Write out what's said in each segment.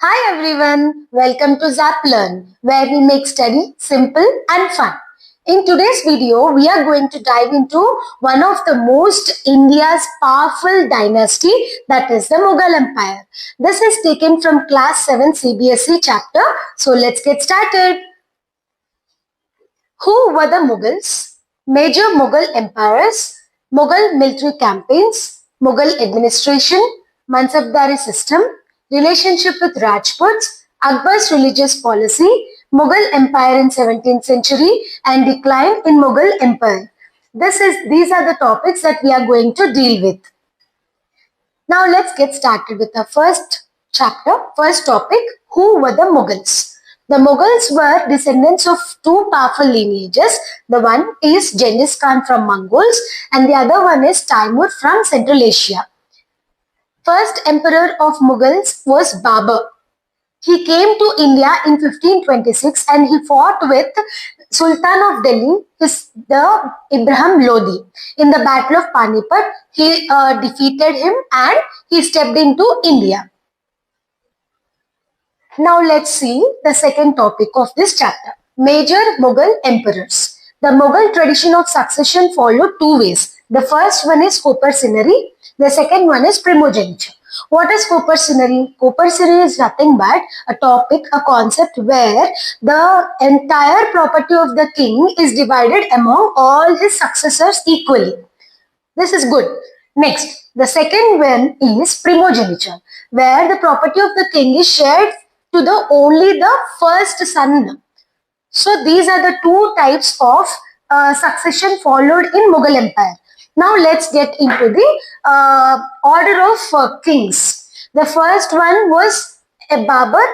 Hi everyone, welcome to Zap Learn, where we make study simple and fun. In today's video, we are going to dive into one of the most India's powerful dynasty, that is the Mughal Empire. This is taken from class 7 CBSE chapter. So let's get started. Who were the Mughals? Major Mughal emperors, Mughal military campaigns, Mughal administration, Mansabdari system, relationship with Rajputs, Akbar's religious policy, Mughal Empire in 17th century, and decline in Mughal Empire. These are the topics that we are going to deal with. Now let's get started with the first chapter, first topic, who were the Mughals? The Mughals were descendants of two powerful lineages. The one is Genghis Khan from Mongols and the other one is Timur from Central Asia. First emperor of Mughals was Babur. He came to India in 1526 and he fought with Sultan of Delhi, the Ibrahim Lodi. In the Battle of Panipat, he defeated him and he stepped into India. Now let's see the second topic of this chapter. Major Mughal emperors. The Mughal tradition of succession followed two ways. The first one is copercinary. The second one is primogeniture. What is copercinary? Copercinary is nothing but a topic, a concept where the entire property of the king is divided among all his successors equally. This is good. Next, the second one is primogeniture, where the property of the king is shared to only the first son. So these are the two types of succession followed in Mughal Empire. Now let's get into the order of kings. The first one was Babur,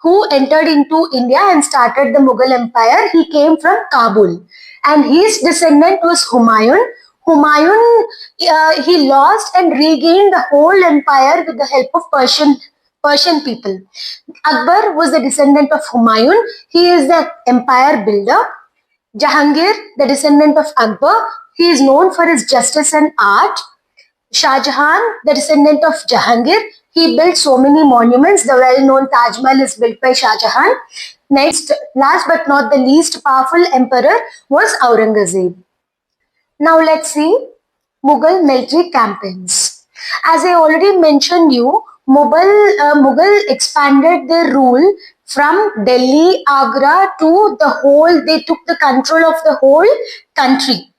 who entered into India and started the Mughal Empire. He came from Kabul and his descendant was Humayun. Humayun, he lost and regained the whole empire with the help of Persian people. Akbar was the descendant of Humayun. He is the empire builder. Jahangir, the descendant of Akbar, he is known for his justice and art. Shah Jahan, the descendant of Jahangir, he built so many monuments. The well-known Taj Mahal is built by Shah Jahan. Next, last but not the least powerful emperor was Aurangzeb. Now let's see Mughal military campaigns. As I already mentioned you, Mughal expanded their rule from Delhi, Agra to they took the control of the whole country.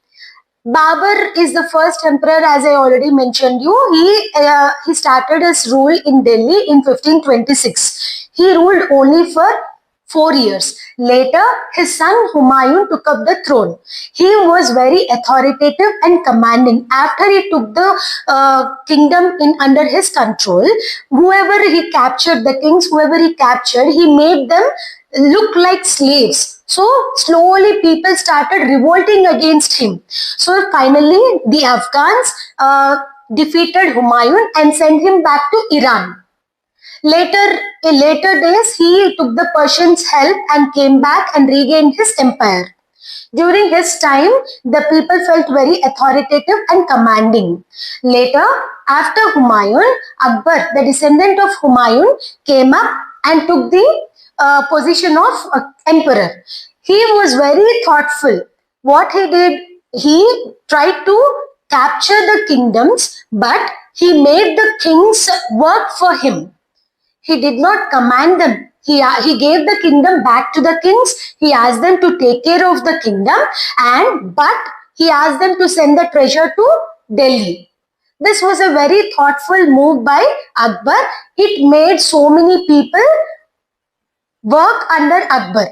Babur is the first emperor, as I already mentioned you. He started his rule in Delhi in 1526. He ruled only for 4 years. Later, his son Humayun took up the throne. He was very authoritative and commanding. After he took the kingdom under his control, whoever he captured, the kings, whoever he captured, he made them look like slaves. So slowly people started revolting against him. So finally the Afghans defeated Humayun and sent him back to Iran. In later days, he took the Persians' help and came back and regained his empire. During his time, the people felt very authoritative and commanding. Later, after Humayun, Akbar, the descendant of Humayun, came up and took the position of emperor. He was very thoughtful. What he did, he tried to capture the kingdoms, but he made the kings work for him. He did not command them. He gave the kingdom back to the kings. He asked them to take care of the kingdom, but he asked them to send the treasure to Delhi. This was a very thoughtful move by Akbar. It made so many people work under Akbar.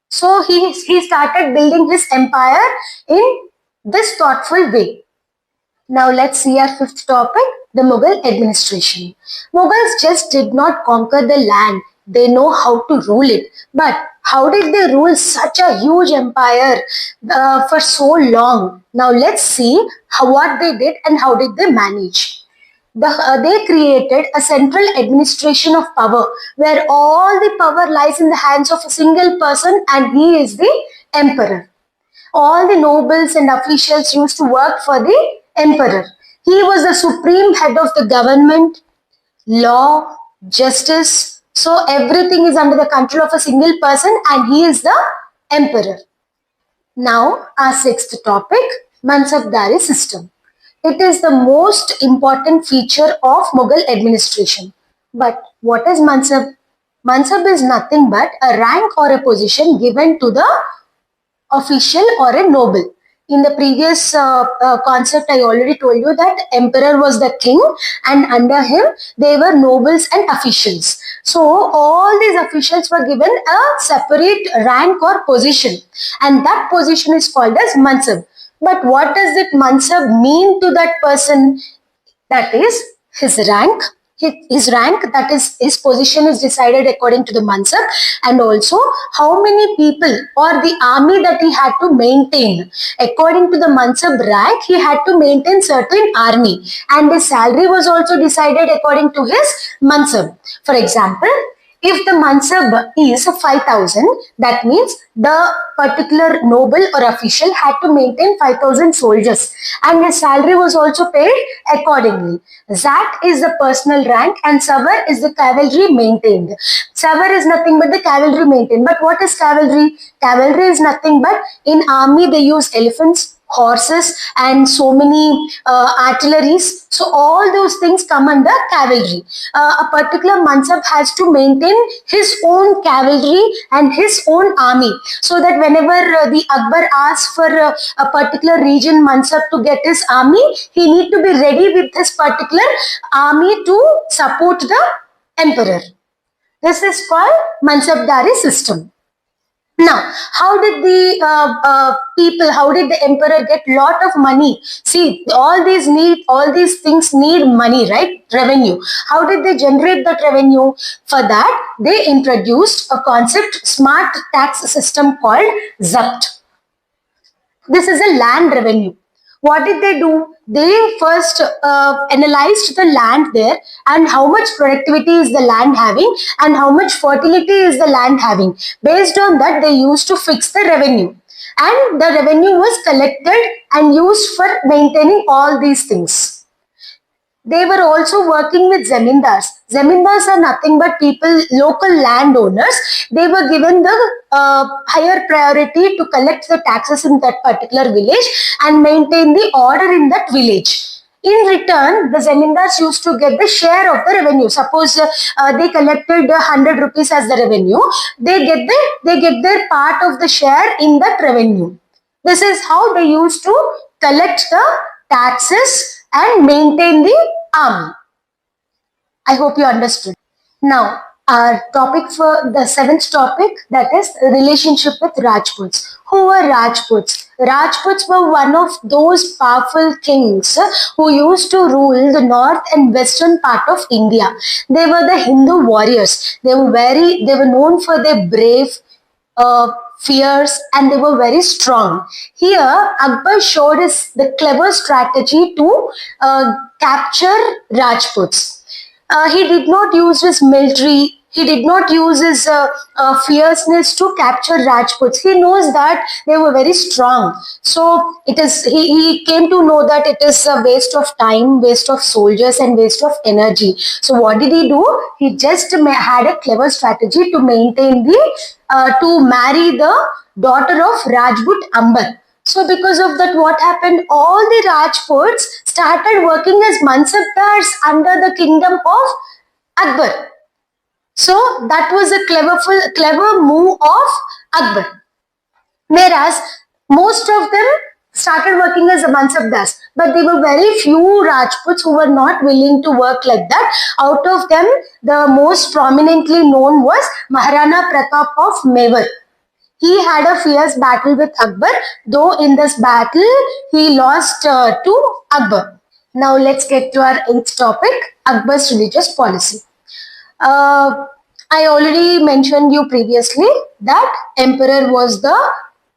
So he started building his empire in this thoughtful way. Now let's see our fifth topic, the Mughal administration. Mughals just did not conquer the land. They know how to rule it. But how did they rule such a huge empire for so long? Now let's see what they did and how did they manage. They created a central administration of power where all the power lies in the hands of a single person and he is the emperor. All the nobles and officials used to work for the emperor. He was the supreme head of the government, law, justice, So everything is under the control of a single person and he is the emperor. Now our sixth topic, Mansabdari system. It is the most important feature of Mughal administration. But what is Mansab? Mansab is nothing but a rank or a position given to the official or a noble. In the previous concept, I already told you that emperor was the king and under him they were nobles and officials. So all these officials were given a separate rank or position and that position is called as mansab. But what does it mansab mean to that person? That is his rank. His rank, that is his position, is decided according to the mansab, and also how many people or the army that he had to maintain. According to the mansab rank, he had to maintain certain army, and his salary was also decided according to his mansab. For example, if the mansab is 5,000, that means the particular noble or official had to maintain 5,000 soldiers and his salary was also paid accordingly. Zat is the personal rank and Savar is the cavalry maintained. Savar is nothing but the cavalry maintained. But what is cavalry? Cavalry is nothing but in army they use elephants, horses and so many artilleries. So all those things come under cavalry. A particular mansab has to maintain his own cavalry and his own army, so that whenever the Akbar asks for a particular region mansab to get his army, he need to be ready with this particular army to support the emperor. This is called Mansabdari system. Now, how did the people, how did the emperor get lot of money? See, all these things need money, right? Revenue. How did they generate that revenue? For that, they introduced a concept, smart tax system called Zapt. This is a land revenue. What did they do? They first analyzed the land there and how much productivity is the land having and how much fertility is the land having. Based on that, they used to fix the revenue. And the revenue was collected and used for maintaining all these things. They were also working with zemindars. Zemindars are nothing but people, local landowners. They were given the higher priority to collect the taxes in that particular village and maintain the order in that village. In return, the zemindars used to get the share of the revenue. Suppose they collected 100 rupees as the revenue, they get their part of the share in that revenue. This is how they used to collect the taxes and maintain the army. I hope you understood. Now, our topic for the seventh topic, that is relationship with Rajputs. Who were Rajputs? Rajputs were one of those powerful kings who used to rule the north and western part of India. They were the Hindu warriors. They were known for their brave, fierce, and they were very strong. Here, Akbar showed us the clever strategy to capture Rajputs. He did not use his military, he did not use his fierceness to capture Rajputs. He knows that they were very strong. So he came to know that it is a waste of time, waste of soldiers and waste of energy. So what did he do? He just had a clever strategy to maintain to marry the daughter of Rajput Ambar. So because of that, what happened? All the Rajputs started working as Mansabdars under the kingdom of Akbar. So that was a clever move of Akbar. Whereas most of them started working as a Mansabdars, but there were very few Rajputs who were not willing to work like that. Out of them, the most prominently known was Maharana Pratap of Mewar. He had a fierce battle with Akbar, though in this battle he lost to Akbar. Now let's get to our eighth topic, Akbar's religious policy. I already mentioned you previously that emperor was the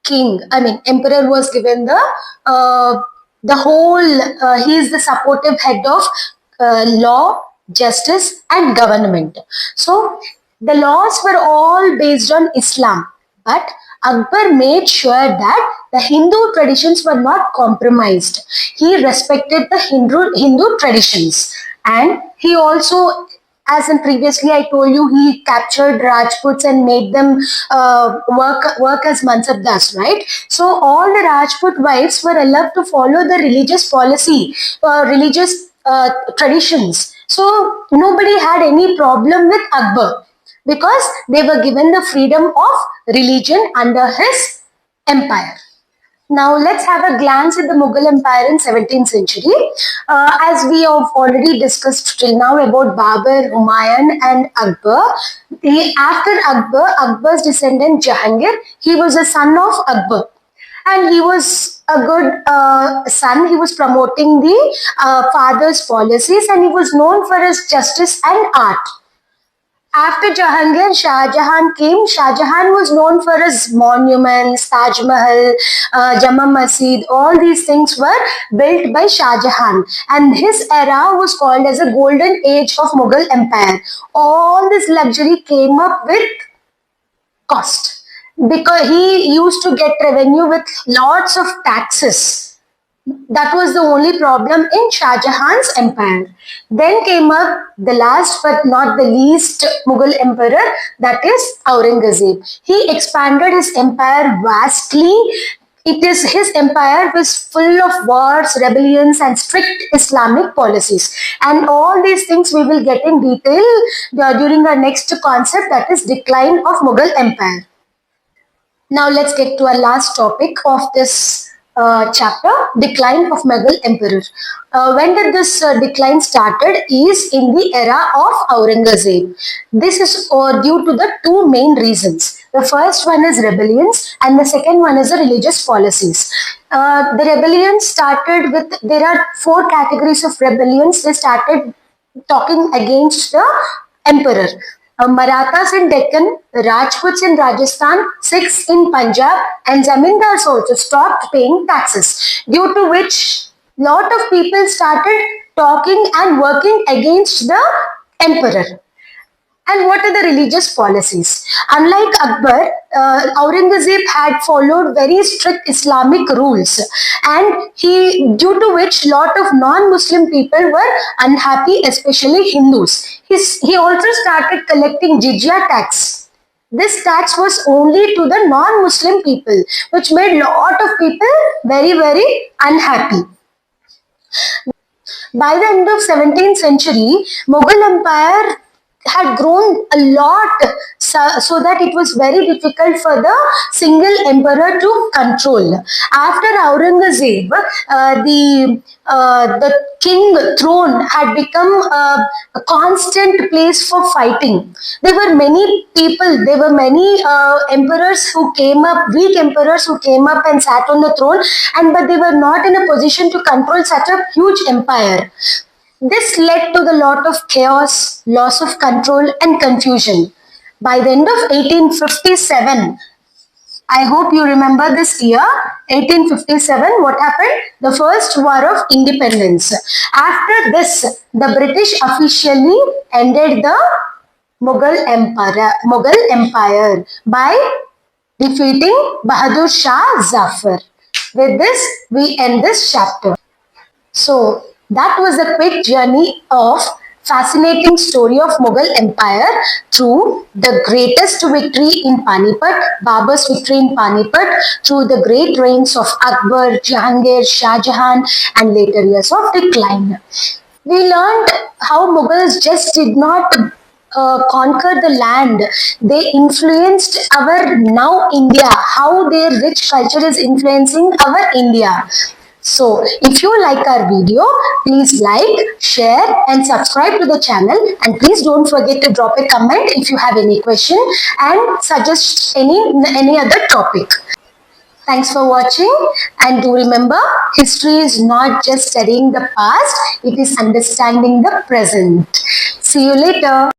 king. Emperor was given the whole, he is the supportive head of law, justice and government. So the laws were all based on Islam. But Akbar made sure that the Hindu traditions were not compromised. He respected the Hindu traditions and he also as in previously I told you, he captured Rajputs and made them work as Mansabdars, right? So all the Rajput wives were allowed to follow the religious policy, religious traditions. So nobody had any problem with Akbar because they were given the freedom of religion under his empire. Now let's have a glance at the Mughal Empire in 17th century. As we have already discussed till now about Babur, Humayun and Akbar. After Akbar, Akbar's descendant Jahangir, he was a son of Akbar. And he was a good son. He was promoting the father's policies and he was known for his justice and art. After Jahangir, Shah Jahan came. Shah Jahan was known for his monuments, Taj Mahal, Jama Masjid. All these things were built by Shah Jahan. And his era was called as a golden age of Mughal Empire. All this luxury came up with cost because he used to get revenue with lots of taxes. That was the only problem in Shah Jahan's empire. Then came up the last but not the least Mughal emperor, that is Aurangzeb. He expanded his empire vastly. His empire was full of wars, rebellions and strict Islamic policies. And all these things we will get in detail during our next concept, that is decline of Mughal empire. Now let's get to our last topic of this chapter, decline of Mughal emperor. When did this decline started is in the era of Aurangzeb. This is due to the two main reasons. The first one is rebellions and the second one is the religious policies. The rebellion started with, there are four categories of rebellions. They started talking against the emperor. Marathas in Deccan, Rajputs in Rajasthan, Sikhs in Punjab and Zamindars also stopped paying taxes, due to which lot of people started talking and working against the emperor. And what are the religious policies? Unlike Akbar, Aurangzeb had followed very strict Islamic rules, and due to which lot of non-Muslim people were unhappy, especially Hindus. He also started collecting jizya tax. This tax was only to the non-Muslim people, which made lot of people very, very unhappy. By the end of 17th century, Mughal Empire had grown a lot, so that it was very difficult for the single emperor to control. After Aurangzeb, the king throne had become a constant place for fighting. There were many people, there were many emperors who came up, weak emperors who came up and sat on the throne, but they were not in a position to control such a huge empire. This led to the lot of chaos, loss of control and confusion. By the end of 1857, I hope you remember this year, 1857, what happened? The first war of independence. After this, the British officially ended the Mughal Empire by defeating Bahadur Shah Zafar. With this, we end this chapter. So, that was a quick journey of fascinating story of Mughal Empire through the greatest victory in Panipat, Babur's victory in Panipat, through the great reigns of Akbar, Jahangir, Shah Jahan and later years of decline. We learned how Mughals just did not conquer the land. They influenced our now India, how their rich culture is influencing our India. So, if you like our video, please like, share and subscribe to the channel, and please don't forget to drop a comment if you have any question and suggest any other topic. Thanks for watching, and do remember, history is not just studying the past, it is understanding the present. See you later.